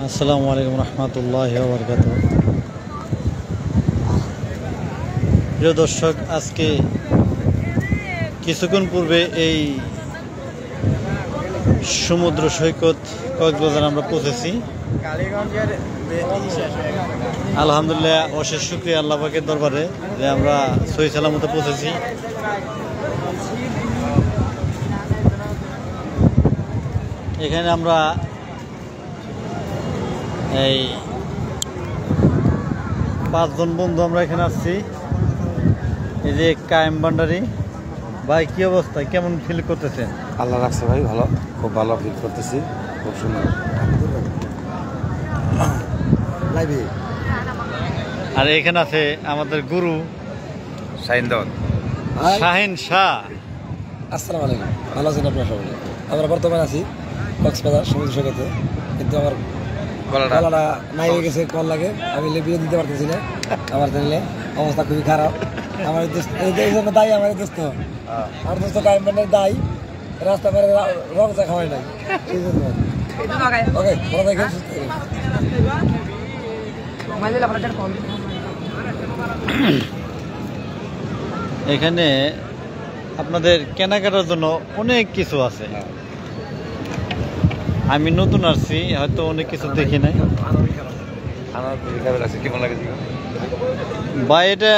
আসসালামু আলাইকুম রহমতুল্লাহি ওয়া বারাকাতুহু। প্রিয় দর্শক, আজকে কিছুক্ষণ পূর্বে এই সমুদ্র সৈকত কক্সবাজার আমরা পৌঁছেছি। আলহামদুলিল্লাহ, অশেষ শুকরিয়া আল্লাহ পাকের দরবারে যে আমরা সহি সালামতে পৌঁছেছি। এখানে আমরা এই 5 জন বন্ধু আমরা এখানে আসছি। এই যে কায়েম ভান্ডারী ভাই, কি অবস্থা, কেমন ফিল করতেছেন? আল্লাহ রাখছে ভাই, ভালো, খুব ভালো ফিল করতেছি, খুব সুন্দর। আর এখানে আছে আমাদের গুরু শাহিন শাহ। আসসালামু আলাইকুম, ভালো আছেন আপনারা সবাই? আমরা বর্তমানে আছি কক্সবাজার সমুদ্র সৈকতে, কিন্তু আমার গলাটা নাই হয়ে গেছে, কল লাগে, আমি লেবিয়ে দিতে পারতেছি না। আমার চ্যানেলে অবস্থা খুবই খারাপ। আমার এই জন্য দায়ী আমার দোস্ত, আমার দোস্ত কায়েম ভান্ডারী দায়ী, রাস্তা করে রং চা খাওয়াই নাই, সেই জন্য। ওকে, ভালো থাকেন, সুস্থ থাকেন। এখানে আপনাদের কেনাকাটার জন্য অনেক কিছু আছে। আমি নতুন আসছি, হয়তো অনেক কিছু দেখি নাই। ভাই, এটা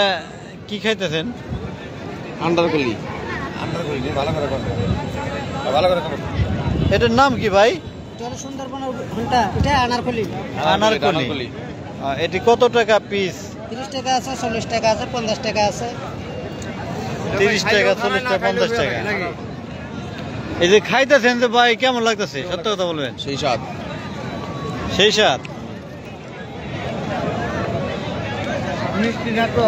কি খাইতেছেন? আন্ডারকলি। এটার নাম কি ভাই? আনারকলি। আনারকলি। এটি কত টাকা পিস? 30 টাকা আছে, 40 টাকা আছে, 50 টাকা আছে। 30 টাকা, 40 টাকা, 50 টাকা। এই যে খাইতেছেন যে ভাই, কেমন লাগতেছে? সত্য কথা বলবেন। সেই স্বাদ। সেই স্বাদ। মিষ্টি না তো?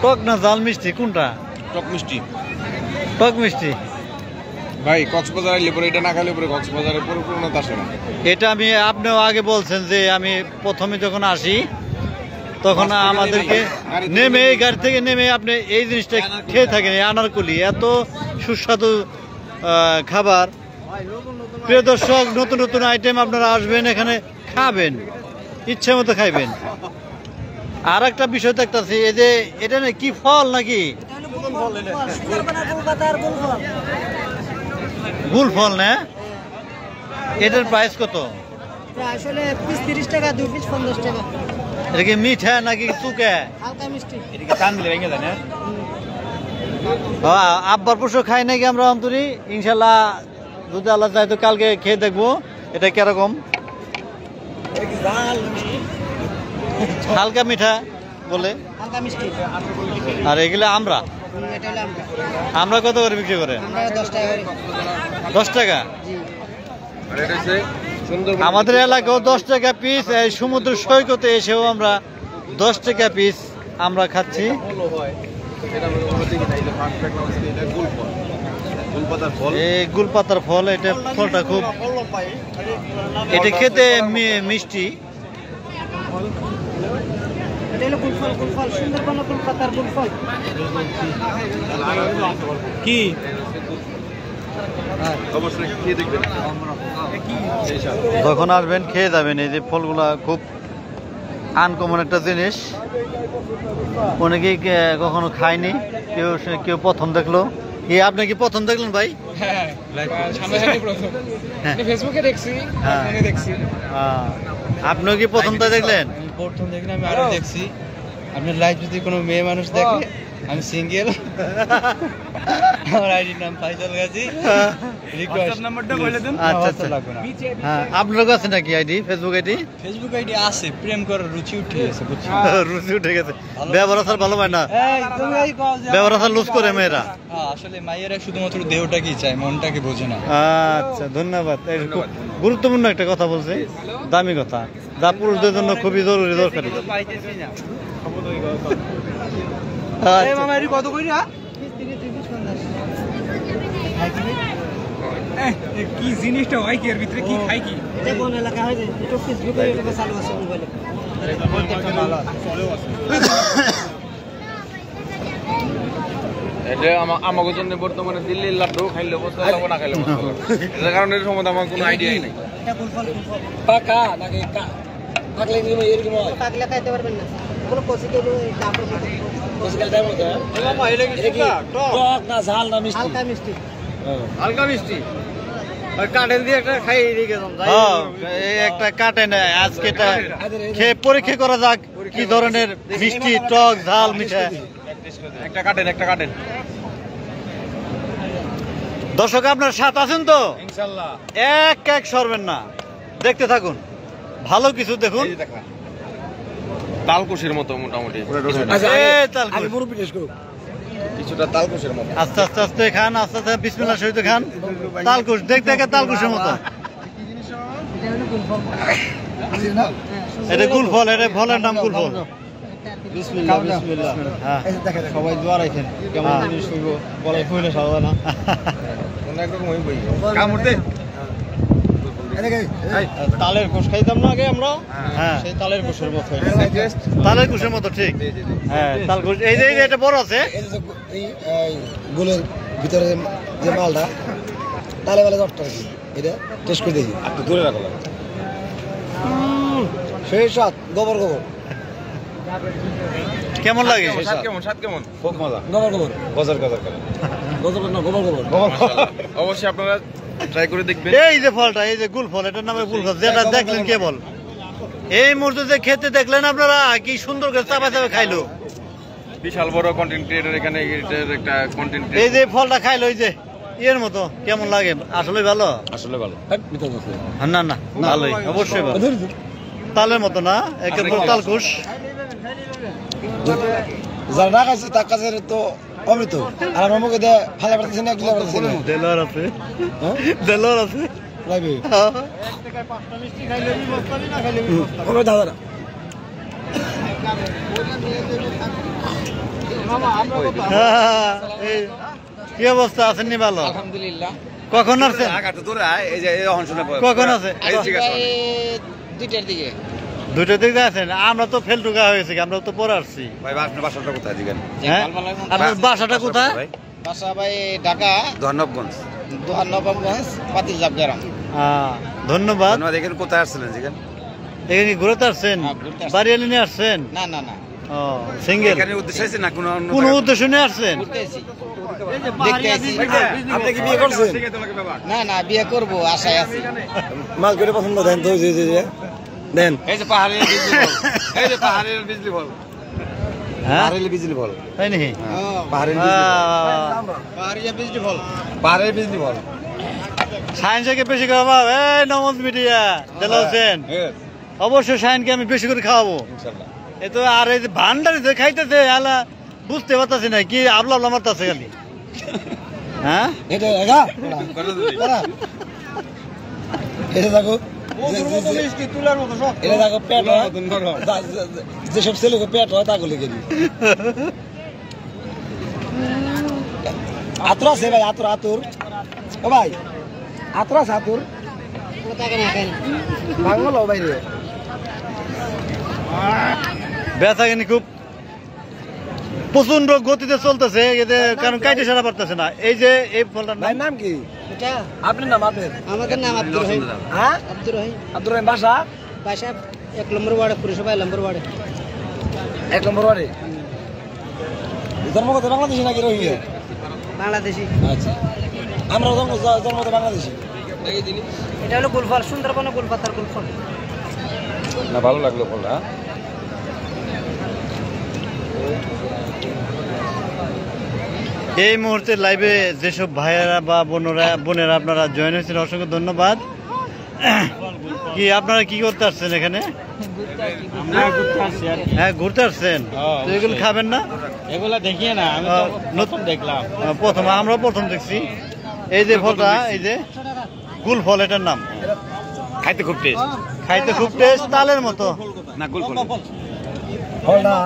টক না জাল মিষ্টি কোনটা? টক মিষ্টি। টক মিষ্টি ভাই, কক্সবাজার এলে পরে এটা না খেলে পরে কক্সবাজারের পরিপূর্ণতা আসে না। এটা আপনিও আগে বলছেন যে আমি প্রথমে যখন আসি তখন আমাদেরকে নেমে, গাড়ি থেকে নেমে আপনি এই জিনিসটা খেয়ে থাকেন। এই আনারকলি এত সুস্বাদু খাবার। প্রিয় দর্শক, নতুন নতুন আইটেম আপনারা আসবেন, এখানে খাবেন, ইচ্ছে মতো খাইবেন। আর একটা বিষয় দেখতেছি, এই যে এটা না কি ফল নাকি? গুল ফল না? এটার প্রাইস কত? আসলে পিস 30 টাকা, 2 পিস 50 টাকা। এটা কি মিঠা নাকি চুকা? হালকা মিষ্টি। আব্বার পশু খাই নাকি আমরা অন্তরি। ইনশাল্লাহ যদি আল্লাহ চাই তো কালকে খেয়ে দেখবো এটা কিরকম। হালকা মিঠা বলে, হালকা মিষ্টি। আর এগুলো আমরা এটা হলো আমরা কত করে বিক্রি করেন? আমরা 10 টাকা করে। 10 টাকা। আমাদের এলাকাও 10 টাকা পিস। এই সমুদ্র সৈকতে এসেও আমরা 10 টাকা পিস আমরা খাচ্ছি। এই গুলপাতার ফল, এটা ফলটা খুব, এটা খেতে মিষ্টি। এটা হলো গুলফল। গুলফল সুন্দরবন গুলপাতার গুলফল। কি যখন আসবেন খেয়ে যাবেন। এই যে ফলগুলা খুব আনকমন একটা জিনিস, অনেকেই কখনো খায়নি, কেউ প্রথম দেখলো। কি আপনি কি প্রথম দেখলেন ভাই? ফেসবুকে দেখছি, ফোনে দেখছি। আপনিও কি প্রথমটা দেখলেন? প্রথম দেখলে আমি আরো দেখছি। আপনার লাইভ যদি কোনো মেয়ে মানুষ দেখে, আমি সিঙ্গেল, আমার আইডির নাম ফাইসাল গাজী। রিকোয়েস্ট নাম্বারটা বলে দেন। আচ্ছা আচ্ছা, হ্যাঁ। আপনার কাছে নাকি ID, Facebook ID? Facebook ID আছে, প্রেম করার রুচি উঠে গেছে, বুঝছো? রুচি উঠে গেছে। ব্যবহার আসার ভালো হয় না, ব্যবহার আসার লুজ করে মেয়েরা। আসলে মাইয়েরা শুধুমাত্র দেহটাকেই চায়, মনটাকে বোঝে না। আচ্ছা, ধন্যবাদ। খুব গুরুত্বপূর্ণ একটা কথা বলছে, দামি কথা, যা পুরুষদের জন্য খুবই জরুরি, দরকারি। কত করি? কি জিনিসটা হয় কি, এর ভিতরে কি খাই কি? এটা কোন এলাকা হয় যে এটা ফেসবুকে এটা চালু আছে মোবাইলে। এটা আমাদের জন্য বর্তমানে দিল্লির লাড্ডু খাইলে বসতে না খাইলে বসতে, এর কারণে এর সম্বন্ধে আমার কোনো আইডিয়াই নাই। এটা গুলফল গুলফল পাকা নাকি পাকলে এরকম হয় পাকলে খাইতে পারবেন না কোনো কষি কেলো কাপড় মতো কোসকাল টাইম হতো এটা কি টক না ঝাল না মিষ্টি হালকা মিষ্টি হালকা মিষ্টি আর কাটেন দিয়ে একটা খাই রেখে দাম হ্যাঁ, এই একটা কাটেন আজকে এটা খেয়ে পরীক্ষা করা যাক কি ধরনের মিষ্টি টক ঝাল মিঠা। একটা কাটেন দর্শক আপনার সাথে আছেন তো? ইনশাআল্লাহ এক সরবেন না, দেখতে থাকুন, ভালো কিছু দেখুন। তালকুশের মতো মোটামুটি আচ্ছা এই তালকুশ। আগে মুরব্বি টেস্ট করো কিছুটা তালকুশের মতো। আস্তে আস্তে আস্তে খান, আস্তে আস্তে বিসমিল্লাহ সহিত খান। তালকুশ দেখতে তালকুশের মতো। এটা গুলফল, এটা ফলের নাম গুলফল। বিসমিল্লাহ বিসমিল্লাহ হ্যাঁ সবাই দোয়া রাখেন কেমন হ্যাঁ। জিনিস হইব বলাই কইলে সারা না কোন একরকম হই বই কামড়তে তালের কোষ খাইতাম না আগে আমরা হ্যাঁ সেই তালের কোষের মতো তালের কুশের মতো ঠিক। হ্যাঁ তালকুশ এই যে এটা বড় আছে। এই যে এই গোলের ভিতরে যে মালটা তালে বালে জটটা আছে এটা টেস্ট করে দেখি একটু দূরে রাখো লাগে। সেই স্বাদ গোবর কেমন লাগে? স্বাদ কেমন খুব মজা গোবর গজর গজর করে গোবর না গোবর অবশ্যই আপনারা ট্রাই করে দেখবেন। এই যে ফলটা, এই যে গুল ফল, এটার নামে গুল ফল, যেটা দেখলেন কেবল এই মুহূর্তে যে খেতে দেখলেন আপনারা, কি সুন্দর করে চাপা চাপা খাইলো। বিশাল বড় কন্টেন্ট ক্রিয়েটর এখানে এটার একটা কন্টেন্ট এই যে ফলটা খাইলো, এই যে এর মতো কেমন লাগে? আসলে ভালো? আসলে ভালো। না না ভালোই, অবশ্যই ভালো। তালের মতো না, একেবারে তালকুশ। যারা না খাইছে তার কাছে তো অমৃত। আর আমার মুখে দিয়ে ফালা পারতেছে না গিলা পারতেছে না দেলোয়ার আছে, হ্যাঁ দেলোয়ার আছে। লাইবে ওরে দাদা এই কি অবস্থা আছেন? নি ভালো? আলহামদুলিল্লাহ কখন আসছেন? আগাতে দূরে আয় এই যে এখন শুনে কখন আছে? এই ঠিক আছে দুইটার দিকে দুইটার দিকে আছেন? আমরা তো ফেলটুকা হয়েছি, আমরা তো পরে আসছি। ভাই আপনার বাসাটা কোথায় দিবেন? হ্যাঁ আপনার বাসাটা কোথায়? বাসা ভাই ঢাকা ধন্যবাদ নবাবগঞ্জ পাতিলজাব গ্রাম ধন্যবাদ। ধন্যবাদ। এখানে কোথায় আসছিলেন যেখানে? এখানে ঘুরতে আসছেন? হ্যাঁ, ঘুরতে আসছি। বাড়ি এলে নিয়ে আসছেন? না না না ও সিঙ্গেল? এখানে উদ্দেশ্য আছে না কোনো অন্য কোন জায়গায়? উদ্দেশ্য নিয়ে আসছেন? ঘুরতে আছি দেখতে আছি আপনি কি বিয়ে করছেন? না না বিয়ে করব আশায় আছি মাল করে পছন্দ দেন তো যে দেন এই যে পাহাড়ের বিজলি বল, এই যে পাহাড়ের বিজলি বল, হ্যাঁ পাহাড়ের বিজলি বল, তাই নাকি? পাহাড়ের বিজলি বল, পাহাড়িয়া বিজলি ফল পাহাড়ের বিজলি বল। সায়েন্সকে বেশি খাওয়াবো। এই নমজ মিডিয়া দেলা হোসেন, অবশ্যই সায়েন্সকে আমি বেশি করে খাওয়াবো। ইনশাআল্লাহ। এ তো আর এই যে ভান্ডারি যে খাইতেছে আলা বুঝতে পারতাছি না কি আবলা আবলা মারতাছে খালি। হ্যাঁ এটা এগা এটা দেখো তুলার মতো সব এটা দেখো পেট হয় যেসব ছেলেকে পেট হয় তা গুলি গেলি আতর আছে ভাই আতর ও ভাই আতর আছে আতর বাংলা বাইরে বেচা কিনি খুব প্রচন্ড গতিতে চলতেছে, এতে কারণ কাইটে সারা পারতেছে না। এই যে এই ফলটার ভাই নাম নাম কি এটা আপনার নাম আপনার আমাদের নাম আব্দুর রহিম। হ্যাঁ আব্দুর রহিম আব্দুর রহিম বাসা বাসা 1 নম্বর ওয়ার্ডে, পুরসভা 1 নম্বর ওয়ার্ডে। 1 নম্বর ওয়ার্ডে। জন্মগত বাংলাদেশি নাকি রোহিঙ্গা? বাংলাদেশি। আচ্ছা আমরা জন্মগত বাংলাদেশি। এটা হলো গুলফল, সুন্দরবন গুলপাতার গুলফল। না ভালো লাগলো ফলটা। এই মুহূর্তে লাইভে যেসব ভাইয়েরা বা বোনেরা আপনারা জয়েন হয়েছেন অসংখ্য ধন্যবাদ। কি আপনারা কি করতে আসছেন এখানে? হ্যাঁ ঘুরতে আসছেন, তো এগুলো খাবেন না? এগুলা দেখিয়ে না আমি তো নতুন দেখলাম প্রথম, আমরা প্রথম দেখছি। এই যে ফলটা, এই যে গুল ফল, এটার নাম খাইতে খুব টেস্ট। খাইতে খুব টেস্ট, তালের মতো। না গুল ফল। ফল না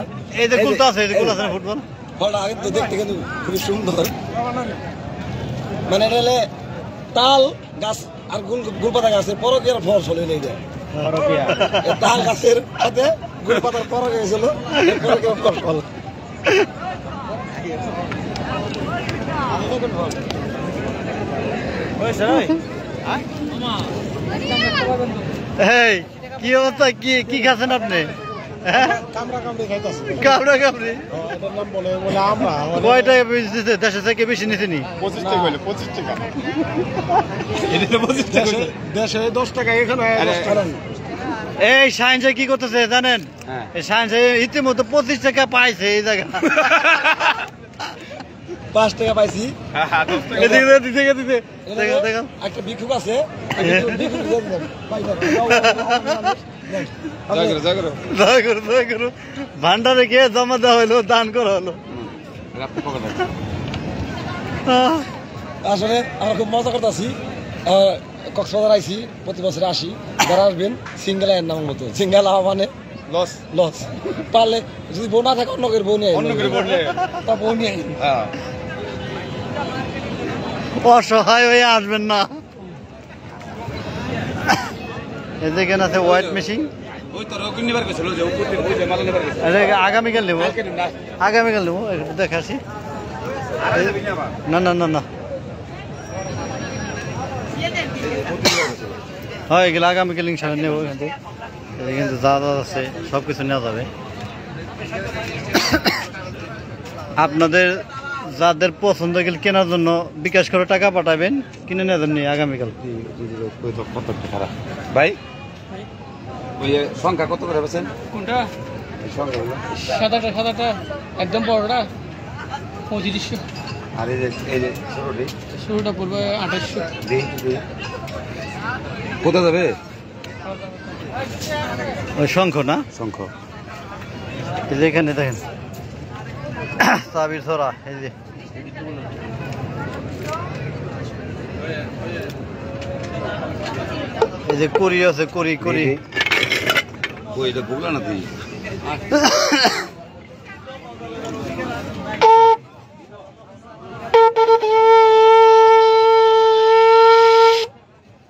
এই যে গুলটা আছে, এই যে গুল আছে না ফুটবল, ফলটা আগে তো দেখতে কিন্তু খুবই সুন্দর। মানে এটা হলে তাল গাছ আর গুলপাতা গাছের পরকের ফল চলে নেই যায়। তাল গাছের সাথে গুলপাতার পরক হয়েছিল পরকের ফল। এই কি অবস্থা, কি কি খাচ্ছেন আপনি? কামড়া কামড়ি কয় টাকা বেশি দেশে থেকে বেশি নিতেনি? 25 টাকা হইলো, 25 টাকা। দেশে 10 টাকা, এখানে 10 টাকা। এই সায়েন্স কি করতেছে জানেন? এই সায়েন্স ইতিমধ্যে 25 টাকা পাইছে এই জায়গা। 5 টাকা পাইছি। একটা ভিক্ষুক আছে, ভান্ডারে গিয়ে জমা দেওয়া হলো, দান করা হলো। আসলে আমরা খুব মজা করতেছি। কক্সবাজার আইছি, প্রতি বছর আসি। যারা আসবেন সিঙ্গেল আয়ের নাম মতো, সিঙ্গেল মানে লস লস। পারলে যদি বউ না থাকে অন্য করে বউ নিয়ে তা বউ নিয়ে অসহায় হয়ে আসবেন না। এই যেখানে আছে হোয়াইট মেশিন, আগামীকাল নেবো, আগামীকাল নেবো, দেখাছি। না না না না, হয় এগুলো আগামীকাল ইনশাল্লাহ নেবো। কিন্তু কিন্তু যা যা আছে সব কিছু নেওয়া যাবে। আপনাদের যাদের পছন্দ গেলে কেনার জন্য বিকাশ করে টাকা পাঠাবেন, কিনে নেওয়ার জন্য আগামীকাল। ভাই ওই সংখ্যা কত করে পাচ্ছেন? কোনটা? সংখ্যাগুলো সাদাটা একদম বড়টা 2500। আর এই যে ছোটটি শুরুটা পড়বে 2800। কোথা যাবে? ওই শঙ্খ না, শঙ্খ। এই যে এখানে দেখেন চাবির ছড়া, এই যে এই যে করি আছে, করি করি। ওই এটা বুগলা না তুই?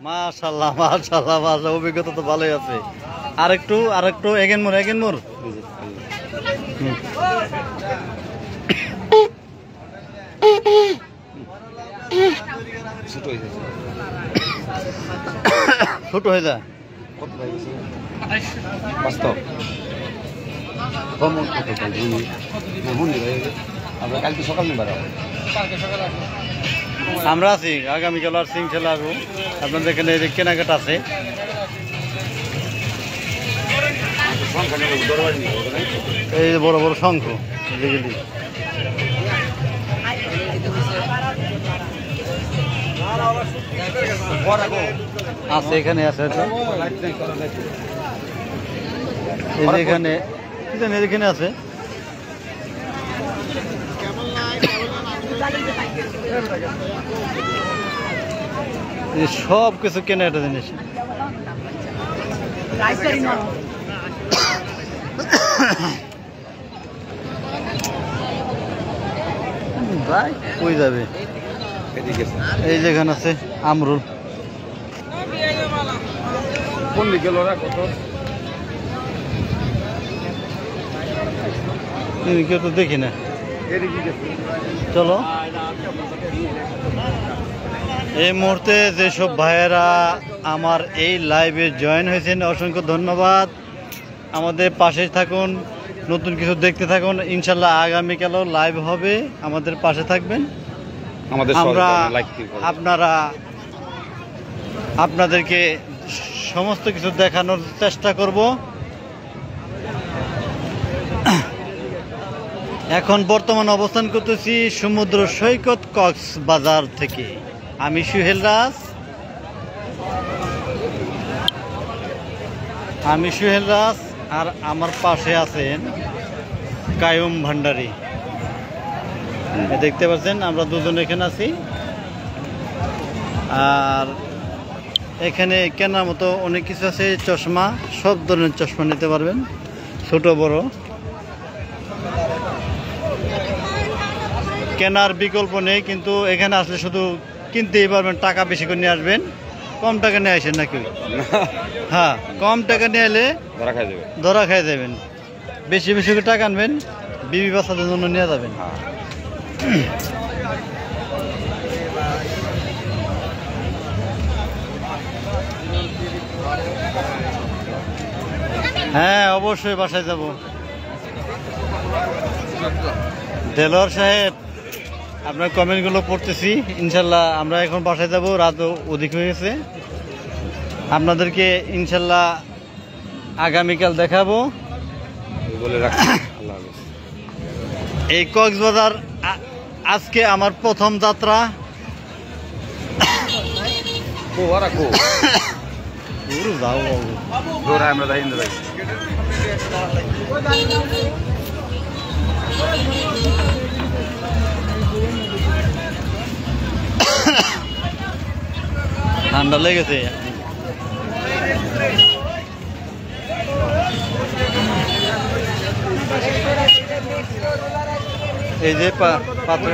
মাশাআল্লাহ মাশাআল্লাহ মাশাআল্লাহ, অভিজ্ঞতা তো ভালোই আছে। আরেকটু আরেকটু এগেন মোর, এগেন মোর। ছোট হয়ে যাচ্ছে। ছোট হয়ে যায়। কত ভাই গেছে? বাস্তব কম কত ভাই বুঝি না হুন্ডি ভাই। আমরা কালকে সকাল নিয়ে বেড়াবো। আমরা আছি, আগামীকাল আর সিং ছেলে আসবো। আপনাদের এখানে যে কেনাকাটা আছে, সংখ্যা নেব, দরবারি নিব। এই যে বড় বড় শঙ্খ যেগুলি আছে, এখানে আছে। এই যে এখানে কি জানি এখানে আছে। সব কিছু কেনা একটা জিনিস। ভাই কই যাবে? এই যেখানে আছে আমরুল। কোন দিকে গেল না কত? কেউ তো দেখি না, চলো। এই মুহূর্তে যেসব ভাইয়েরা আমার এই লাইভে জয়েন হয়েছেন অসংখ্য ধন্যবাদ। আমাদের পাশে থাকুন, নতুন কিছু দেখতে থাকুন। ইনশাল্লাহ আগামীকালও লাইভ হবে, আমাদের পাশে থাকবেন। আমরা আপনাদেরকে সমস্ত কিছু দেখানোর চেষ্টা করব। এখন বর্তমান অবস্থান করতেছি সমুদ্র সৈকত কক্সবাজার থেকে। আমি সুহেল রাজ, আর আমার পাশে আছেন কায়ুম ভান্ডারী। দেখতে পাচ্ছেন আমরা দুজন এখানে আছি। আর এখানে কেনার মতো অনেক কিছু আছে। চশমা, সব ধরনের চশমা নিতে পারবেন, ছোট বড়। কেনার বিকল্প নেই, কিন্তু এখানে আসলে শুধু কিনতেই পারবেন। টাকা বেশি করে নিয়ে আসবেন, কম টাকা নিয়ে আসেন নাকি? হ্যাঁ, কম টাকা নিয়ে এলে ধরা খাই যাবেন। বেশি বেশি করে টাকা আনবেন, বিবি বাচ্চাদের জন্য নিয়ে যাবেন। হ্যাঁ অবশ্যই বাসায় যাব। দেলোয়ার সাহেব আপনার কমেন্টগুলো পড়তেছি, ইনশাল্লাহ আমরা এখন বাসায় যাব, রাতও অধিক হয়ে গেছে। আপনাদেরকে ইনশাল্লাহ আগামীকাল দেখাবো। এই কক্সবাজার আজকে আমার প্রথম যাত্রা। ঠান্ডা লেগেছে। এই যে পাত্র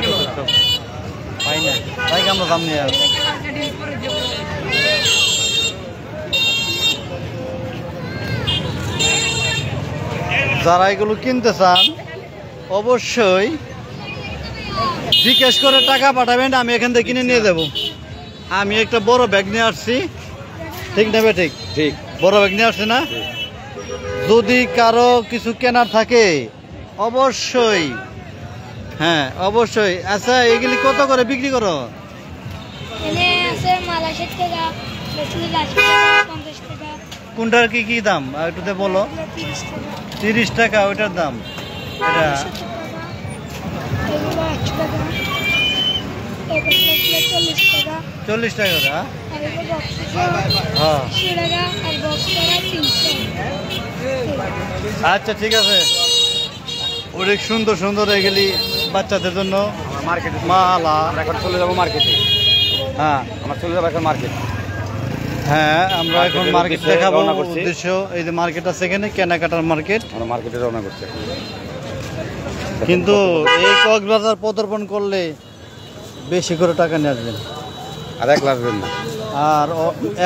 পাই না, তাই আমরা দাম নিয়ে যারা এগুলো কিনতে চান অবশ্যই বিকাশ করে টাকা পাঠাবেন, আমি এখান থেকে কিনে নিয়ে যাব। আমি একটা বড় ব্যাগ নিয়ে আসছি, ঠিক নেবে? ঠিক ঠিক, বড় ব্যাগ নিয়ে আসছি না? যদি কারো কিছু কেনার থাকে অবশ্যই, হ্যাঁ অবশ্যই। আচ্ছা এগুলি কত করে বিক্রি করো? কোনটার কি কি দাম একটু বলো? 30 টাকা ওইটার দাম। এটা 40 টাকা করে। হ্যাঁ আচ্ছা ঠিক আছে। অনেক সুন্দর সুন্দর এগুলি বাচ্চাদের জন্য মালা। এখন চলে যাবো মার্কেটে। হ্যাঁ আমরা চলে যাবো এখন মার্কেট। হ্যাঁ আমরা এখন মার্কেট দেখাবো উদ্দেশ্য। এই যে মার্কেট আছে এখানে, কেনাকাটার মার্কেট। আমরা মার্কেটে রওনা করছি। কিন্তু এই কক্সবাজার পদার্পণ করলে বেশি করে টাকা নিয়ে আসবেন, আর একলা আসবেন না। আর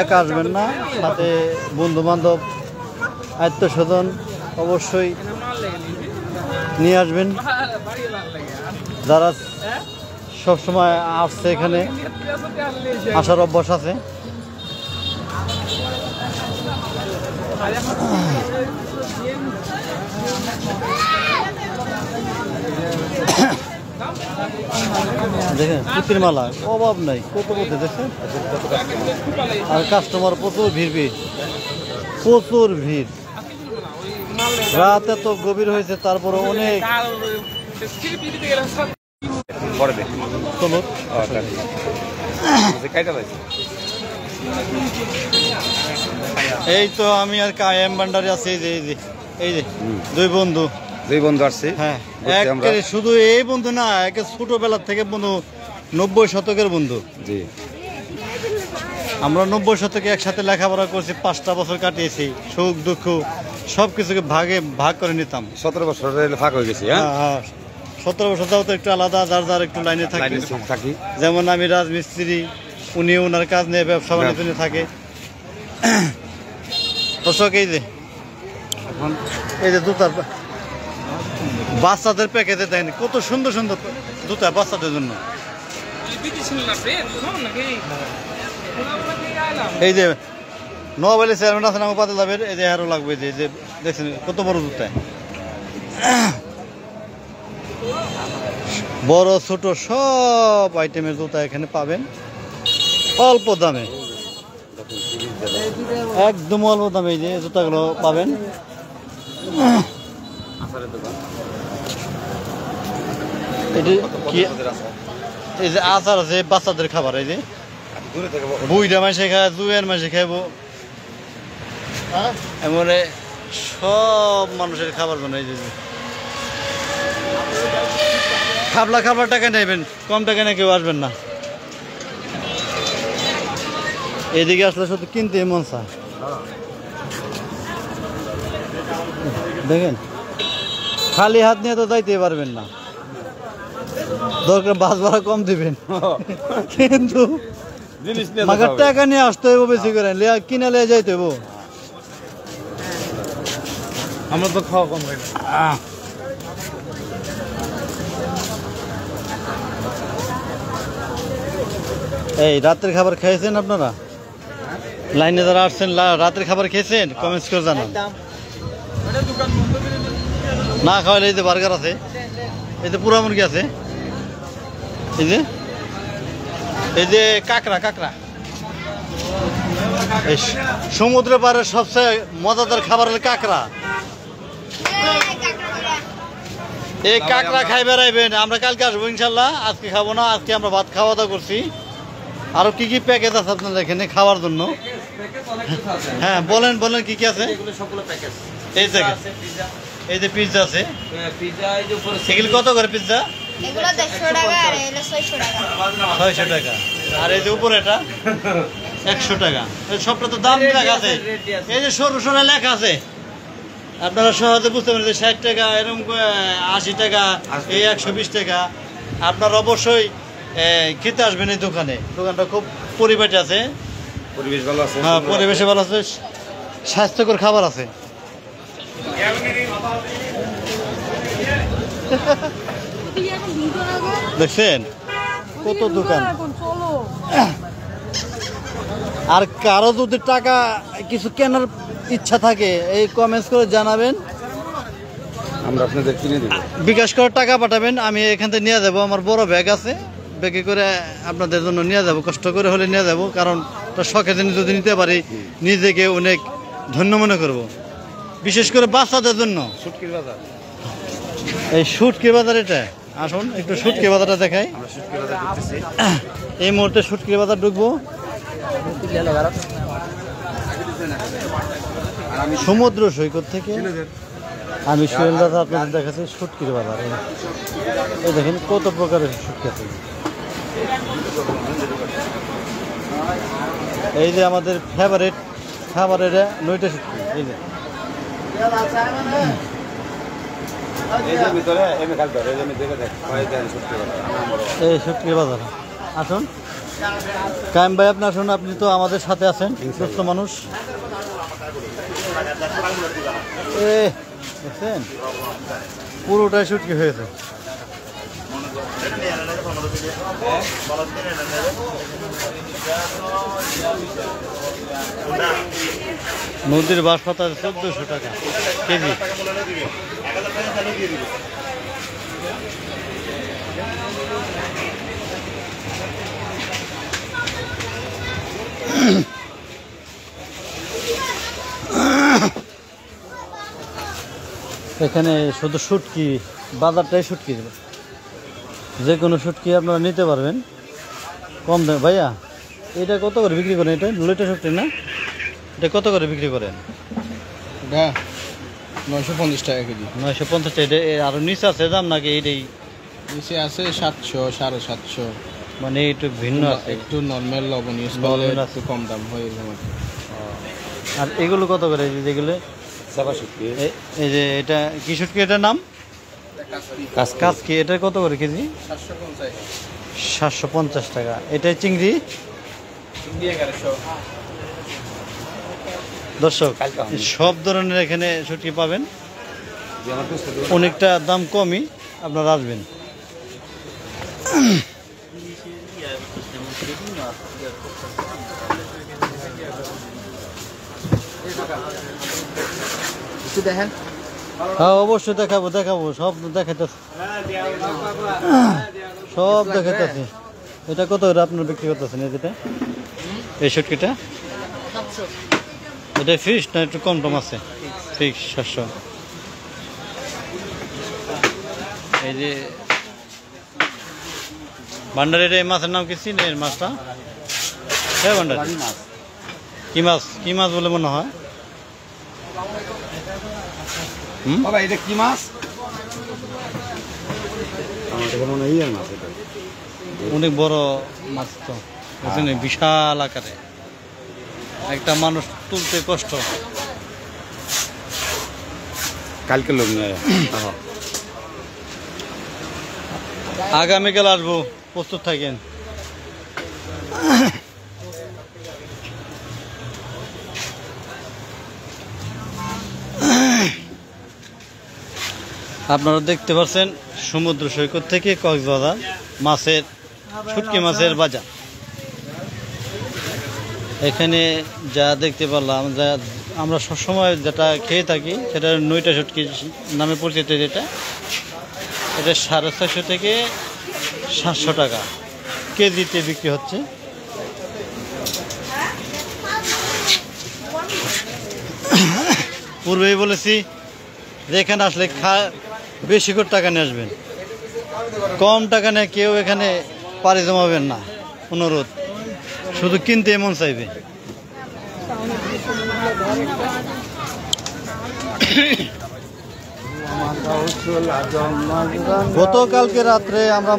একা আসবেন না, সাথে বন্ধু বান্ধব আত্মীয় স্বজন অবশ্যই নিয়ে আসবেন, যারা সবসময় আসছে এখানে, আসার অভ্যাস আছে। দেখেন পুতির মালা অভাব নাই, কত কত দেখেন। আর কাস্টমার প্রচুর ভিড়, প্রচুর ভিড়। রাত এত গভীর হয়েছে, তারপরে অনেক। চলো এই তো আমি আর কায়েম ভান্ডারে আছি। এই যে দুই বন্ধু আসছে। হ্যাঁ শুধু এই বন্ধু না, একে ছোটবেলার থেকে বন্ধু, 90 শতকের বন্ধু। জি আমরা 90 শতকে একসাথে লেখাপড়া করছি, 5টা বছর কাটিয়েছি, সুখ দুঃখ সবকিছুকে ভাগ করে নিতাম। 17 বছর ফাঁক হয়ে গেছি। হ্যাঁ 17 বছর তাও তো একটু আলাদা, যার একটু লাইনে থাকি। যেমন আমি রাজমিস্ত্রি, উনি ওনার কাজ নিয়ে ব্যবসা বাণিজ্য নিয়ে থাকে। দর্শক এই যে জুতার বাচ্চাদের প্যাকেজে দেখেন কত সুন্দর সুন্দর জুতা বাচ্চাদের জন্য। এই যে নোয়াবালি চেয়ারম্যান আছেন আমার পাতে যাবেন, এই যে আরো লাগবে, যে দেখছেন কত বড় জুতা, বড় ছোট সব আইটেমের জুতা এখানে পাবেন অল্প দামে, একদম অল্প দামে। এই যে জুতাগুলো পাবেন। এই যে আচার আছে, বাচ্চাদের খাবার। এই যে বুইটা মাসে খায়, জুয়ের মাসে খাইবো, এমনে সব মানুষের খাবার জন্য। এই যে খাবার টাকা নেবেন, কম টাকা নিয়ে কেউ আসবেন না। এদিকে আসলে শুধু কিনতে মন চায়। দেখেন খালি হাত নিয়ে তো যাইতে পারবেন না, দরকার বাস ভাড়া কম দিবেন, কিন্তু মাগার টাকা নিয়ে আসতে হইব বেশি করে, কিনে লিয়ে যাইতে হইব। আমরা তো খাওয়া কম হয়। এই রাতের খাবার খেয়েছেন আপনারা? লাইনে যারা আসছেন রাতের খাবার খেয়েছেন? কমেন্টস করে জানান। না খাওয়াইলে এই যে বার্গার আছে, এই যে পুরা মুরগি আছে, এই যে কাঁকড়া কাঁকড়া। এই সমুদ্র পাড়ের সবচেয়ে মজাদার খাবার হলো কাঁকড়া। এই কাঁকড়া খাই বেড়াইবেন, আমরা কালকে আসবো ইনশাল্লাহ, আজকে খাবো না, আজকে আমরা ভাত খাওয়া দাওয়া করছি। আরো কি কি প্যাকেজ আছে আপনাদের এখানে খাওয়ার জন্য? হ্যাঁ বলেন বলেন কি কি আছে। এই জায়গায় এই যে পিৎজা আছে, এগুলো কত করে পিৎজা? 600 টাকা। আর এই যে উপরে এটা 100 টাকা। সবটা তো দাম লেখা আছে, এই যে সরু সরে লেখা আছে, আপনারা সহজে বুঝতে পারেন যে 60 টাকা, এরকম 80 টাকা, এই 120 টাকা। আপনারা অবশ্যই খেতে আসবেন এই দোকানে। দোকানটা খুব পরিবেশ আছে, পরিবেশ ভালো আছে। হ্যাঁ পরিবেশে ভালো আছে, স্বাস্থ্যকর খাবার আছে। দেখছেন কত দোকান। আর কারো যদি টাকা কিছু কেনার ইচ্ছা থাকে এই কমেন্টস করে জানাবেন, আমরা আপনাদের কিনে দেব। বিকাশ করে টাকা পাঠাবেন, আমি এখান থেকে নিয়ে যাবো। আমার বড় ব্যাগ আছে, ব্যাগে করে আপনাদের জন্য নিয়ে যাব, কষ্ট করে হলে নিয়ে যাব, কারণ তার শখের জন্য যদি নিতে পারি নিজেকে অনেক ধন্য মনে করব, বিশেষ করে বাচ্চাদের জন্য। শুটকির বাজার, এই শুটকি বাজার, এটা আসুন একটু শুটকি বাজারটা দেখাই। আমরা শুটকির বাজার করতেছি। এই মুহূর্তে শুটকি বাজার ঢুকবো। সমুদ্র সৈকত থেকে আমি সোহেল দাদা আপনাদের দেখাচ্ছি শুটকির বাজার। এই দেখেন কত প্রকারের শুটকি আছে। এই যে আমাদের ফেভারিট খাবার, এটা নইটা শুটকি। এই শুটকির বাজার আসুন। কায়েম ভাই আপনি আসুন, আপনি তো আমাদের সাথে আছেন, সুস্থ মানুষ। দেখছেন পুরোটাই শুটকি হয়েছে। নদীর বাঁশ পাতা 1400 টাকা কেজি। এখানে শুধু শুটকি, বাজারটাই শুটকি, যে কোনো শুটকি আপনারা নিতে পারবেন কম দামে। ভাইয়া এটা কত করে বিক্রি করেন? এটা লইটা শুটকি না, এটা কত করে বিক্রি করেন? এটা 950 টাকা কেজি। 950 টাকা। এটা আরো নিচে আছে দাম নাকি? এইটাই নিচে আছে 700, 750, মানে একটু ভিন্ন আছে, একটু নর্মাল লবণ ইউজ করলে নরমাল আছে, একটু কম দাম হয় এরকম। আর এগুলো কত করে? যেগুলো এই যে এটা কি শুটকি, এটার নাম কাসকি, এটা কত করে কেজি? 750 টাকা। এটা চিংড়ি 1100। দর্শক সব ধরনের এখানে শুটকি পাবেন, অনেকটা দাম কমই, আপনারা আসবেন। দেখেন, হ্যাঁ অবশ্যই দেখাবো দেখাবো, সব দেখাইতেছি, সব দেখাইতেছি। এটা কত করে আপনার বিক্রি করতেছেন? যেটা এই শুটকিটা এটা ফিক্স না একটু কম টম আছে? ফিক্স 700। এই যে ভান্ডারের এই মাছের নাম কি চিনেন? এই মাছটা হ্যাঁ ভান্ডার কি মাছ? কি মাছ বলে মনে হয়? বাবা এটা কি মাছ? অনেক বড় মাছ তো, বুঝলেন, বিশাল আকারে, একটা মানুষ তুলতে কষ্ট। কালকে লোক নিয়ে আগামীকাল আসবো, প্রস্তুত থাকেন। আপনারা দেখতে পাচ্ছেন সমুদ্র সৈকত থেকে কক্সবাজার মাছের, শুটকি মাছের বাজার। এখানে যা দেখতে পারলাম, যা আমরা সবসময় যেটা খেয়ে থাকি সেটা নইটা শুটকি নামে পরিচিত। এটা 650 থেকে 700 টাকা কেজিতে বিক্রি হচ্ছে। পূর্বেই বলেছি যে এখানে আসলে বেশি করে টাকা নিয়ে আসবেন, কম টাকা নিয়ে কেউ এখানে পাড়ি জমাবেন না। অনুরোধ, শুধু কিনতে মন চাইবে। গতকালকে রাত্রে আমরা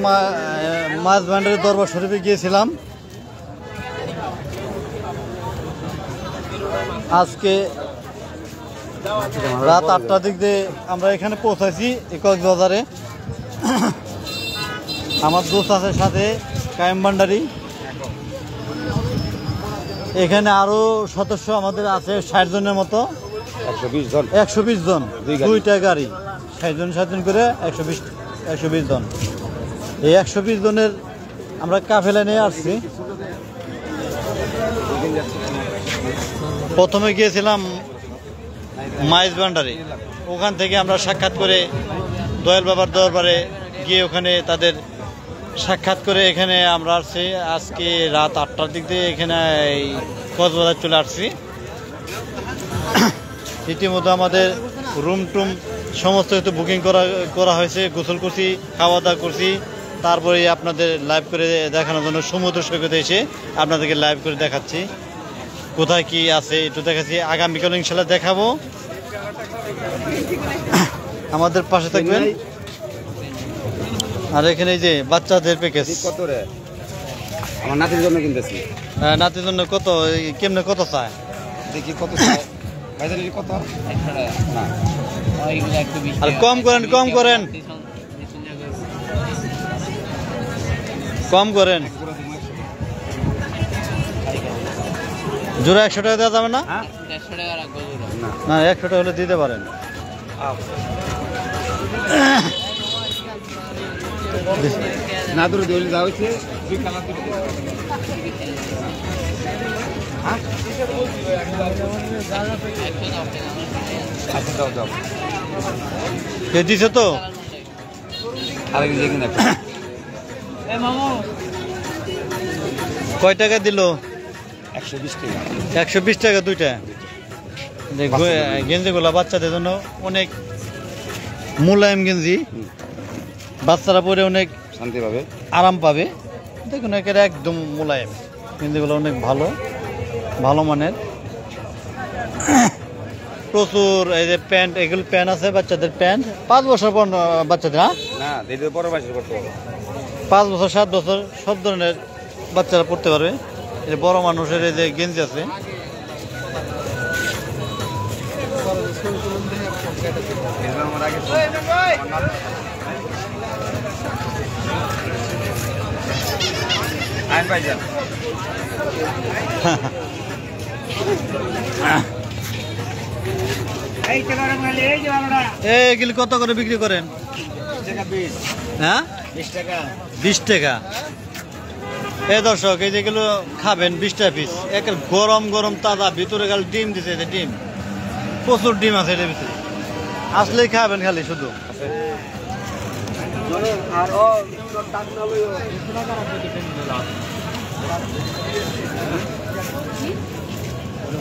মাছ ভান্ডারের দরবার শরীফে গিয়েছিলাম। আজকে রাত 8টার দিক দিয়ে আমরা এখানে পৌঁছাইছি কক্সবাজারে। আমার দোস্ত আছে সাথে, কায়েম ভান্ডারি। এখানে আরো সদস্য আমাদের আছে 60 জনের মতো। 120 জন, দুইটা গাড়ি, 60 জন করে 120 জন। এই 120 জনের আমরা কাফেলা নিয়ে আসছি। প্রথমে গিয়েছিলাম মাইজ ভান্ডারে, ওখান থেকে আমরা সাক্ষাৎ করে দয়াল বাবার দরবারে গিয়ে ওখানে তাদের সাক্ষাৎ করে এখানে আমরা আসছি। আজকে রাত 8টার দিক দিয়ে এখানে এই কক্সবাজার চলে আসছি। ইতিমধ্যে আমাদের রুম টুম সমস্ত কিছু বুকিং করা হয়েছে, গোসল করছি, খাওয়া দাওয়া করছি। তারপরে আপনাদের লাইভ করে দেখানোর জন্য সমুদ্র সৈকতে এসে আপনাদেরকে লাইভ করে দেখাচ্ছি কোথায় কি আছে একটু দেখাচ্ছি। আগামীকাল ইনশাল্লাহ দেখাবো। আমাদের পাশে থাকবেন। আর এখানে এই যে বাচ্চাদের প্যাকেজ কত রে? আমার নাতির জন্য কিনতেছি। নাতির জন্য কত, কেমনে কত চায় দেখি কত চায় ভাইজান, কত? 100 টাকা না, আর কম করেন, কম করেন, কম করেন। জোড়া 100 টাকা দেওয়া যাবে না? না 100 টাকা হলে দিতে পারেন। না দূরে দৌড়ে যাওয়া হয়েছে। আচ্ছা দাও দাও, কে দিছে তো? আরেক দিকে কিনা কয় টাকা দিল? 120 টাকা। 120 টাকা দুইটা। গেঞ্জিগুলো বাচ্চাদের জন্য অনেক মোলায়েম গেঞ্জি, বাচ্চারা পরে অনেক শান্তি পাবে, আরাম পাবে। দেখুন একেবারে একদম মোলায়েম গেঞ্জিগুলো, অনেক ভালো ভালো মানের। প্রচুর এই যে প্যান্ট, এগুলো প্যান্ট আছে বাচ্চাদের প্যান্ট। 5 বছর পর বাচ্চাদের, হ্যাঁ না দিদি বড় বয়সে করতে হবে। 5 বছর 7 বছর সব ধরনের বাচ্চারা পড়তে পারবে। এই বড় মানুষের এই যে গেঞ্জি আছে। এগুলি কত করে বিক্রি করেন? হ্যাঁ 20 টাকা। এই দর্শক, এই যেগুলো খাবেন 20 টাকা পিস। একের গরম গরম তাজা, ভিতরে খালি ডিম দিছে, ডিম প্রচুর ডিম আছে এর ভিতরে। আসলেই খাবেন খালি শুধু।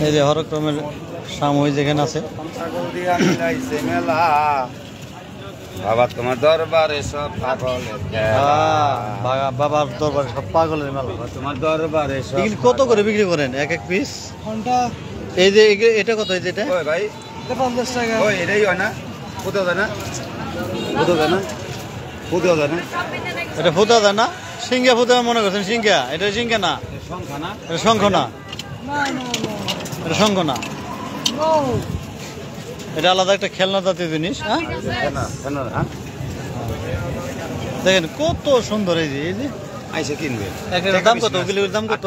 এই যে হরক্রমের সাময়িক যেখানে আছে। বাবা তোমার দরবারে সব পাগলের খেলা, বাবার দরবারে সব পাগলের মেলা। তোমার দরবারে সব। কত করে বিক্রি করেন এক এক পিস? এই যে এটা কত? এই যে এটা ওই ভাই 50 টাকা। ওই এটাই হয় না? ফুটেও যায় না? ফুটেও যায় না? ফুটেও যায় না? এটা ফুটা দেয় না? সিঙ্গা ফুটা মনে করছেন? সিঙ্গা? এটা সিঙ্গা না, সংখ্যা না, এটা শঙ্খ না, এটা শঙ্খ না, এটা আলাদা একটা খেলনা জাতীয় জিনিস। হ্যাঁ দেখেন কত সুন্দর। এই যে আইসে কিনবে। একটা দাম কত? ওগুলির দাম কত?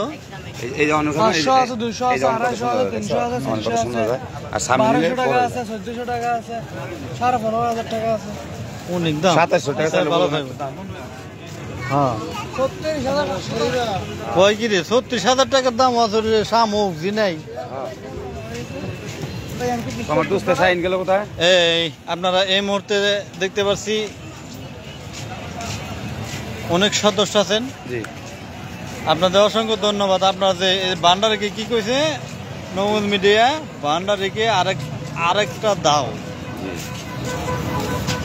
এই যে অনেক 500 আছে, 200 আছে, 250 আছে, 300 আছে, 400 আছে, আর সামনে 1200 টাকা আছে, 1400 টাকা আছে, 15,500 টাকা আছে। অনেক দাম। 2700 টাকা ভালো থাকবে। হ্যাঁ কয় কি রে 36,000 টাকার দাম আছে রে শামুক জিনাই। আমার দোস্ত সাইন গেল কোথায়? এই আপনারা এই মুহূর্তে দেখতে পাচ্ছি অনেক সদস্য আছেন। জি আপনাদের অসংখ্য ধন্যবাদ। আপনারা যে ভান্ডারকে কি কইছে নমুদ মিডিয়া ভান্ডারকে আরেকটা দাও,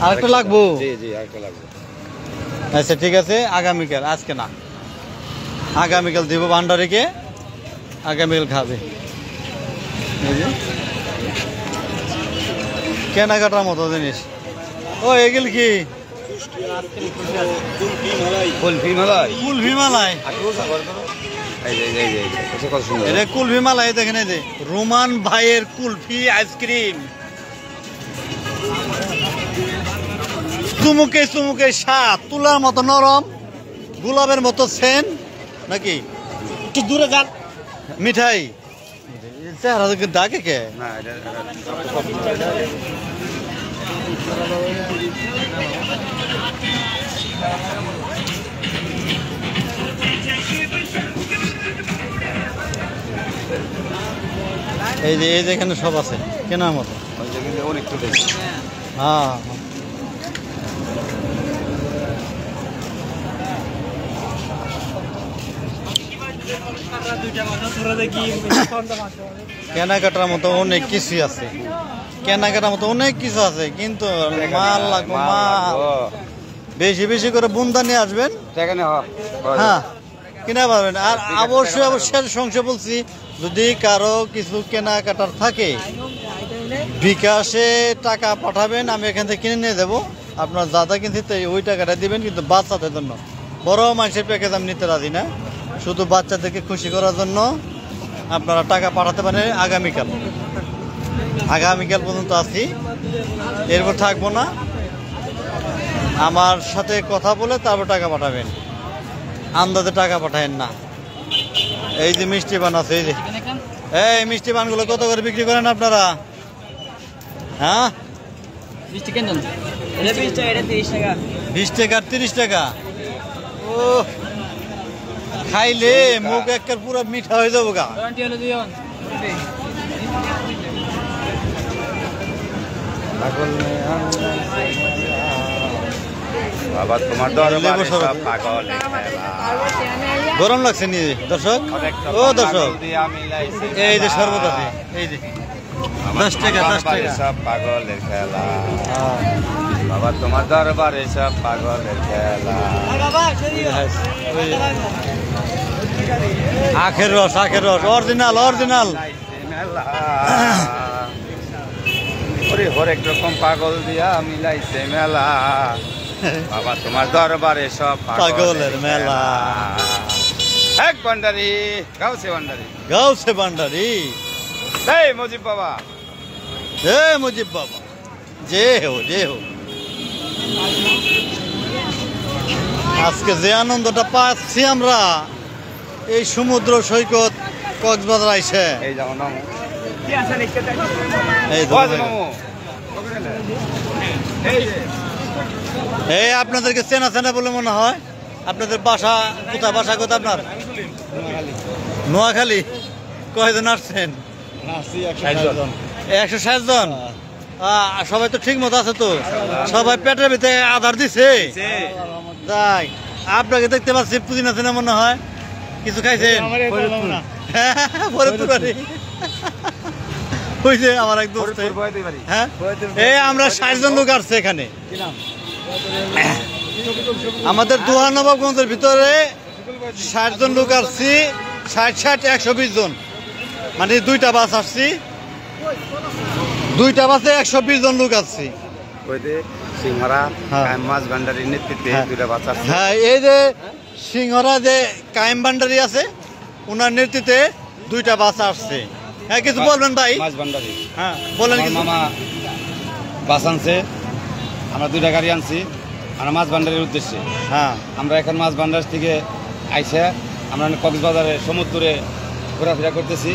আরেকটা লাগবো। জি জি আরেকটা লাগবে। আচ্ছা ঠিক আছে, আগামীকাল, আজকে না, আগামীকাল দিব ভান্ডারকে, আগামীকাল খাবে। এই যে কেনাকাটার মতো জিনিস। ও এগুলো কি কুলফি মালাই। কুলফি মালাই? এই যে এই যে কত সুন্দর। এটা কুলফি মালাই দেখেন, এই যে রোমান ভাইয়ের কুলফি আইসক্রিম, চুমুকে চুমুকে স্বাদ, তুলার মতো নরম, গোলাপের মতো সেন নাকি একটু দূরে যান। মিঠাই চেহারা ডাকে কে? না এটা এই যে এখানে সব আছে কেনার মতো। ওই যে কিন্তু অনেক ছোট। হ্যাঁ কেনাকাটার মতো অনেক কিছু আছে, কেনাকাটার মতো অনেক কিছু আছে, কিন্তু মাল লাগবে, মাল বেশি বেশি করে বুন্দা নিয়ে আসবেন, হ্যাঁ কিনা পারবেন। আর অবশ্যই অবশ্যই সংশয় বলছি, যদি কারো কিছু কেনাকাটার থাকে বিকাশে টাকা পাঠাবেন, আমি এখান থেকে কিনে নিয়ে দেবো। আপনার যা যা কিনতে ওই টাকাটা দিবেন, কিন্তু বাচ্চাদের জন্য। বড় মানুষের প্যাকেজ আমি নিতে রাজি না, শুধু বাচ্চাদেরকে খুশি করার জন্য আপনারা টাকা পাঠাতে পারেন। আগামীকাল পর্যন্ত আছি, এরপর থাকবো না। আমার সাথে কথা বলে তারপর টাকা পাঠাবেন, আন্দাজে টাকা পাঠাবেন না। এই যে মিষ্টি পান আছে, এই যে এই মিষ্টি পানগুলো কত করে বিক্রি করেন আপনারা? হ্যাঁ 20 টাকা 30 টাকা। ও খাইলে মুখ একটা পুরো মিঠা হয়ে যাবো গা। বাবা তোমার দরবারে সব পাগল। গরম লাগছে নি দর্শক? ও দর্শক, এই যে শরবত আছে, এই যে 10 টাকা 10 টাকা। সব পাগলের খেলা বাবা, তোমার দরবারে সব পাগলের খেলা। আখের রস অরিজিনাল অরিজিনাল। ওরে হরেক রকম পাগল দিয়া মিলাইছে মেলা বাবা, তোমার দরবারে সব পাগলের মেলা। এক ভান্ডারি গাউসে ভান্ডারি। এই মুজিব বাবা, মুজিব বাবা, যে হো। আজকে যে আনন্দটা পাচ্ছি আমরা এই সমুদ্র সৈকত কক্সবাজার আইসে, এই যাও নামো, এই আপনাদেরকে চেনা চেনা বলে মনে হয়। আপনাদের বাসা কোথায়? বাসা কোথায় আপনার? নোয়াখালী। কয়জন আসছেন? 160 জন। সবাই তো ঠিক মতো আছে তো? সবাই পেটের ভিতরে আধার দিছে? তাই আপনাকে দেখতে পাচ্ছি পুদিনা চেনা মনে হয়, কিছু খাইছেন? হয়েছে আমার এক দোস্ত। হ্যাঁ এই আমরা 60 জন লোক আসছে এখানে। আমাদের দোহানবাবগঞ্জের ভিতরে 60 জন লোক আসছি, 60 120 জন, মানে 2টা বাস আসছি, 2টা বাসে 120 জন লোক আসছি। সিংহরা মাছ ভান্ডারির নেতৃত্বে 2টা বাস আসছে। হ্যাঁ এই যে সিংহরা যে কায়েম ভান্ডারি আছে, ওনার নেতৃত্বে 2টা বাস আসছে। হ্যাঁ কিছু বলবেন ভাই? মাছ ভান্ডারি, হ্যাঁ বলেন। মামা বাস আনছে, আমরা 2টা গাড়ি আনছি আমরা মাছ ভান্ডারের উদ্দেশ্যে। হ্যাঁ আমরা এখন মাছ ভান্ডার থেকে আইসা আমরা কক্সবাজারে সমুদ্রে ঘোরাফেরা করতেছি।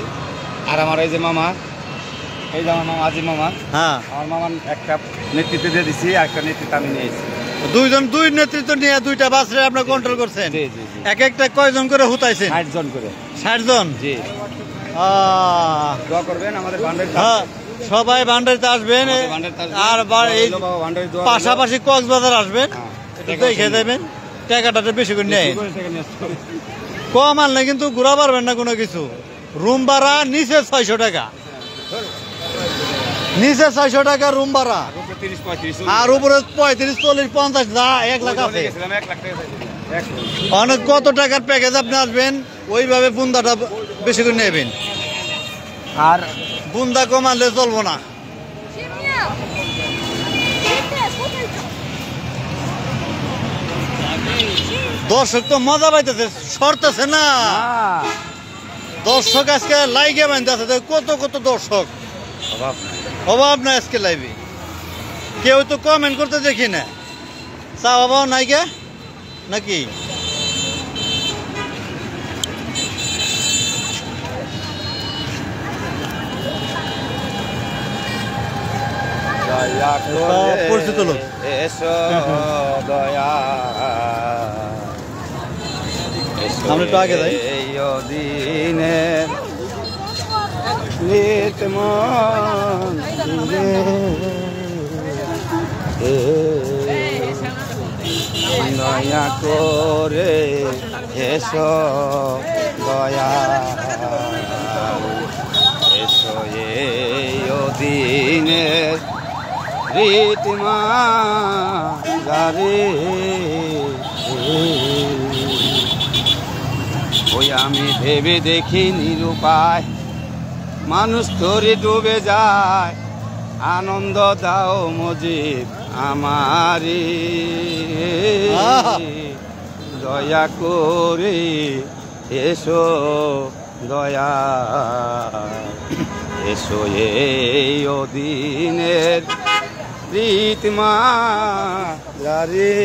আর আমার এই যে মামা, এই যে আমার মামা আজিম মামা, হ্যাঁ আমার মামার একটা নেতৃত্ব দিয়ে দিছি, আর একটা নেতৃত্ব আমি নিয়েছি। দুই নেতৃত্ব নিয়ে দুইটা বাসরে আপনি কন্ট্রোল করছেন। জি, জি, জি। এক একটা কয়জন করে হুতাইছেন? 60 জন করে। 60 জন। জি। আহ, দোয়া করবেন আমাদের ভান্ডারে। হ্যাঁ, সবাই ভান্ডারিতে আসবেন আর এই পাশাপাশি কক্সবাজার আসবেন, একটু দেখে দেবেন, টাকাটা বেশি করে নেয়। কম আনলে কিন্তু ঘুরা পারবেন না কোনো কিছু। রুম ভাড়া নিচে 600 টাকা, নিচে 600 টাকা রুম ভাড়া, আর উপরে 35, 40, 50 যা 1 লাখ আছে। অনেক কত টাকার প্যাকেজ আপনি আসবেন, ওইভাবে বুন্দাটা বেশি করে নেবেন। আর বুন্দা কম আনলে চলবো না। দর্শক তো মজা পাইতেছে, সরতেছে না। দর্শক আজকে লাইগে বানতেছে, কত কত দর্শক, অভাব নাই আজকে লাইভে। কেউ তো কমেন্ট করতে দেখি না, চা অভাব নাই কে নাকি? পরিচিত লোক। আমরা একটু আগে যাই। দিনের দয়া করে এসো দয়া, এসো এই দিনের রীতিমা গারে। ওই আমি ভেবে দেখি নিরুপায়, মানুষ তোরে ডুবে যায়, আনন্দ দাও মুজিব আমারে, দয়া করে এসো দয়া, এসো এই দিনের রীতিমা গারে।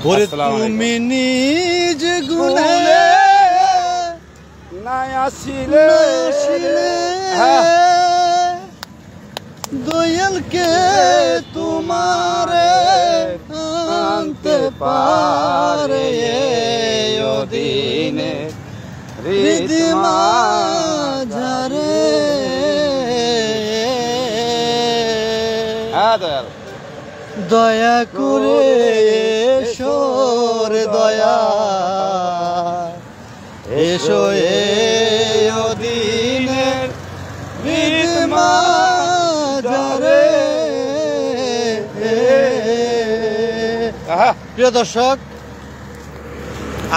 ওরে তুমি নিজ গুণে নাই আসিলে দয়ালকে তোমারে আনতে পারে দিনে হৃদিমা ঝরে। দয়া করে এসো রে দয়া, এসো এই দিনের হৃদিমা ঝরে। প্রিয় দর্শক,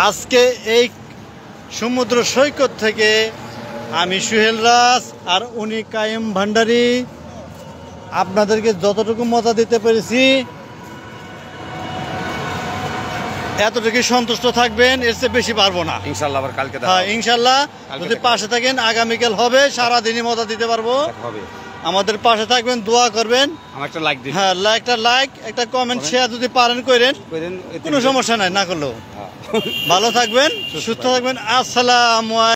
আজকে এই সমুদ্র সৈকত থেকে আমি সুহেল রাজ আর উনি কায়েম ভান্ডারী আপনাদেরকে যতটুকু মজা দিতে পেরেছি এতটুকু সন্তুষ্ট থাকবেন, এর চেয়ে বেশি পারবো না ইনশাআল্লাহ। আবার কালকে হ্যাঁ ইনশাল্লাহ, যদি পাশে থাকেন আগামীকাল হবে, সারাদিনই মজা দিতে পারবো। আমাদের পাশে থাকবেন, দোয়া করবেন, আমার একটা লাইক দিন। হ্যাঁ, একটা লাইক, একটা কমেন্ট, শেয়ার যদি পারেন করেন, কোনো সমস্যা নাই, না করলেও। ভালো থাকবেন, সুস্থ থাকবেন। আসসালামু আলাইকুম।